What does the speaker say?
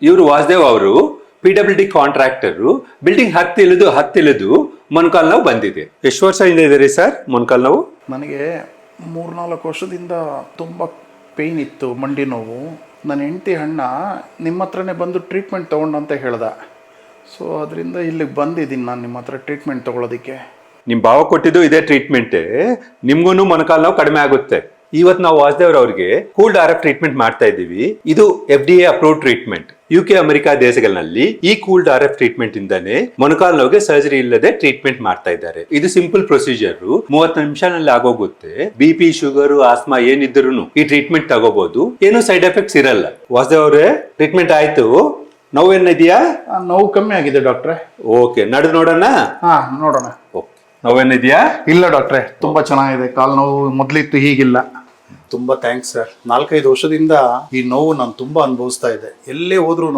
ಇವರು ವಾಸುದೇವ್ ಅವರು PWD contractor. Building ಹತ್ತಿಳಿದು ಮೊಣಕಾಲು ನೋವು ಬಂದಿದೆ. ಎಷ್ಟು ವರ್ಷದಿಂದ ಇದೆ ರೀ ಸರ್ ಮೊಣಕಾಲು ನೋವು? ನನಗೆ 3-4 ವರ್ಷದಿಂದ ತುಂಬ ಪೇಯ್ನ್ ಇತ್ತು, ಮಂಡಿ ನೋವು. ನನ್ನ ಹೆಂಡತಿ ಅಣ್ಣ ನಿಮ್ಮ ಹತ್ರನೇ ಬಂದು ಟ್ರೀಟ್ಮೆಂಟ್ ತೊಗೊಂಡಂತ ಹೇಳ್ದ. ಸೊ ಅದರಿಂದ ಇಲ್ಲಿಗೆ ಬಂದಿದ್ದೀನಿ ನಾನು ನಿಮ್ಮ ಹತ್ರ ಟ್ರೀಟ್ಮೆಂಟ್ ತೊಗೊಳೋದಕ್ಕೆ. ನಿಮ್ ಭಾವ ಕೊಟ್ಟಿದ್ದು ಇದೇ ಟ್ರೀಟ್ಮೆಂಟ್. ನಿಮ್ಗೂ ಮೊಣಕಾಲು ನೋವು ಕಡಿಮೆ ಆಗುತ್ತೆ. ಇವತ್ತು ನಾವು ವಾಸುದೇವ್ ಅವರಿಗೆ ಕೂಲ್ಡ್ RF ಟ್ರೀಟ್ಮೆಂಟ್ ಮಾಡ್ತಾ ಇದ್ದೀವಿ. ಇದು FDA approve treatment. UK America ದೇಶಗಳಲ್ಲಿ ಈ ಕೂಲ್ಡ್ RF ಟ್ರೀಟ್ಮೆಂಟ್ ಇಂದಾನೆ ಮೊಣಕಾಲು ನೋವಿಗೆ ಸರ್ಜರಿ ಇಲ್ಲದೆ ಟ್ರೀಟ್ಮೆಂಟ್ ಮಾಡ್ತಾ ಇದ್ದಾರೆ. ಇದು ಸಿಂಪಲ್ ಪ್ರೊಸೀಜರ್, 30 ನಿಮಿಷದಲ್ಲಿ ಆಗೋಗುತ್ತೆ. BP, ಶುಗರ್, ಆಸ್ಮಾ ಏನಿದ್ರು ಈ ಟ್ರೀಟ್ಮೆಂಟ್ ತಗೋಬಹುದು. ಏನು ಸೈಡ್ ಎಫೆಕ್ಟ್ಸ್ ಇರಲ್ಲ. ವಾಸುದೇವ್ ಅವರೇ, ಟ್ರೀಟ್ಮೆಂಟ್ ಆಯ್ತು. ನೋವೇನಿದೆಯಾ? ನೋವು ಕಮ್ಮಿ ಆಗಿದೆ ಡಾಕ್ಟ್ರೆ. ಓಕೆ, ನಡೆದು ನೋಡೋಣ. ನೋಡೋಣ. ನೋವೇನಿದೆಯಾ? ಇಲ್ಲ ಡಾಕ್ಟ್ರೆ, ತುಂಬಾ ಚೆನ್ನಾಗಿದೆ. ಕಾಲು ನೋವು ಮೊದಲಿತ್ತು, ಹೀಗಿಲ್ಲ. ತುಂಬಾ ಥ್ಯಾಂಕ್ಸ್ ಸರ್. 4-5 ವರ್ಷದಿಂದ ಈ ನೋವು ನಾನು ತುಂಬಾ ಅನುಭವಿಸ್ತಾ ಇದ್ದೆ. ಎಲ್ಲೇ ಹೋದ್ರು